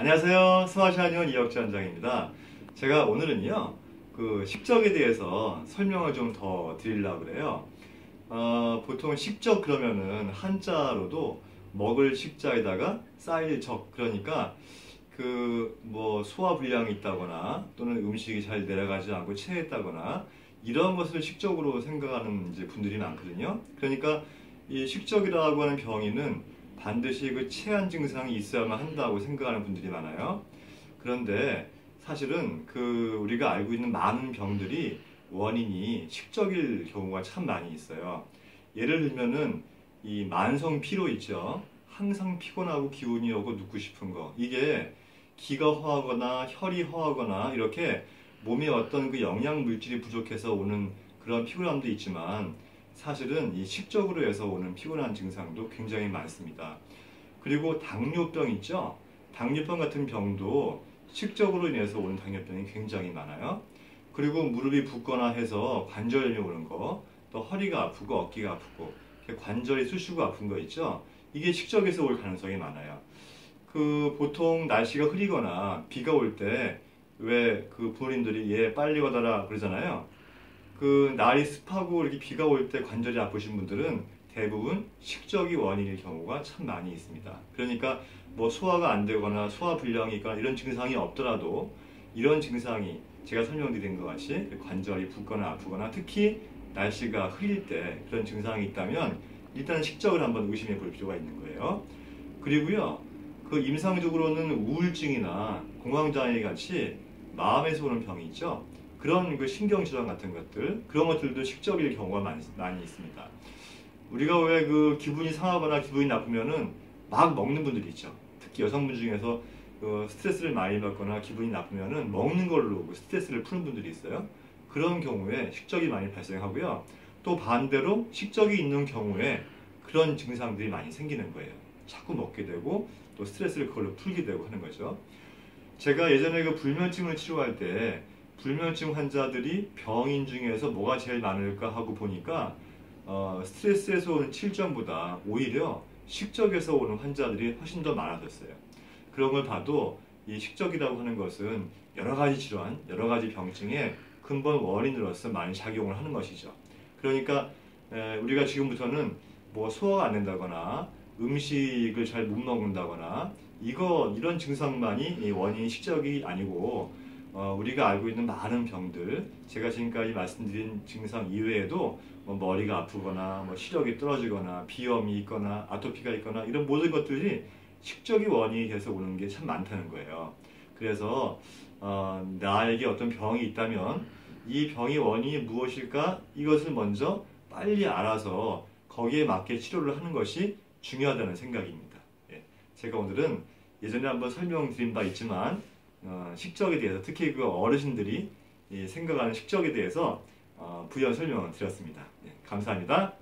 안녕하세요. 스마트한의원 이혁재 원장입니다. 제가 오늘은요, 식적에 대해서 설명을 좀 더 드리려고 그래요. 보통 식적 그러면은 한자로도 먹을 식자에다가 쌓일 적, 그러니까 소화불량이 있다거나 또는 음식이 잘 내려가지 않고 체했다거나 이런 것을 식적으로 생각하는 이제 분들이 많거든요. 그러니까 이 식적이라고 하는 병이는 반드시 체한 증상이 있어야만 한다고 생각하는 분들이 많아요. 그런데 사실은 우리가 알고 있는 많은 병들이 원인이 식적일 경우가 참 많이 있어요. 예를 들면은 이 만성 피로 있죠. 항상 피곤하고 기운이 오고 눕고 싶은 거. 이게 기가 허하거나 혈이 허하거나 이렇게 몸에 어떤 영양 물질이 부족해서 오는 그런 피곤함도 있지만 사실은 이 식적으로 해서 오는 피곤한 증상도 굉장히 많습니다. 그리고 당뇨병 있죠? 당뇨병 같은 병도 식적으로 인해서 오는 당뇨병이 굉장히 많아요. 그리고 무릎이 붓거나 해서 관절염이 오는 거, 또 허리가 아프고 어깨가 아프고 관절이 쑤시고 아픈 거 있죠? 이게 식적에서 올 가능성이 많아요. 보통 날씨가 흐리거나 비가 올 때 왜 부모님들이 얘 빨리 걷어라 그러잖아요. 날이 습하고 이렇게 비가 올 때 관절이 아프신 분들은 대부분 식적이 원인일 경우가 참 많이 있습니다. 그러니까 소화가 안 되거나 소화불량이 있거나 이런 증상이 없더라도 이런 증상이 제가 설명드린 것 같이 관절이 붓거나 아프거나 특히 날씨가 흐릴 때 그런 증상이 있다면 일단 식적을 한번 의심해 볼 필요가 있는 거예요. 그리고요, 임상적으로는 우울증이나 공황장애 같이 마음에서 오는 병이 있죠. 그런 신경질환 같은 것들, 그런 것들도 식적일 경우가 많이 있습니다. 우리가 왜 기분이 상하거나 기분이 나쁘면은 막 먹는 분들이 있죠. 특히 여성분 중에서 스트레스를 많이 받거나 기분이 나쁘면은 먹는 걸로 스트레스를 푸는 분들이 있어요. 그런 경우에 식적이 많이 발생하고요. 또 반대로 식적이 있는 경우에 그런 증상들이 많이 생기는 거예요. 자꾸 먹게 되고 또 스트레스를 그걸로 풀게 되고 하는 거죠. 제가 예전에 불면증을 치료할 때 불면증 환자들이 병인 중에서 뭐가 제일 많을까 하고 보니까 스트레스에서 오는 칠점보다 오히려 식적에서 오는 환자들이 훨씬 더 많아졌어요. 그런 걸 봐도 이 식적이라고 하는 것은 여러 가지 질환, 여러 가지 병증의 근본 원인으로서 많이 작용을 하는 것이죠. 그러니까 우리가 지금부터는 소화가 안 된다거나 음식을 잘 못 먹는다거나 이런 증상만이 원인이 식적이 아니고 우리가 알고 있는 많은 병들, 제가 지금까지 말씀드린 증상 이외에도 머리가 아프거나 시력이 떨어지거나 비염이 있거나 아토피가 있거나 이런 모든 것들이 식적이 원인이 돼서 오는 게 참 많다는 거예요. 그래서 나에게 어떤 병이 있다면 이 병의 원인이 무엇일까? 이것을 먼저 빨리 알아서 거기에 맞게 치료를 하는 것이 중요하다는 생각입니다. 예, 제가 오늘은 예전에 한번 설명드린 바 있지만 식적에 대해서 특히 어르신들이 생각하는 식적에 대해서 부연 설명을 드렸습니다. 네, 감사합니다.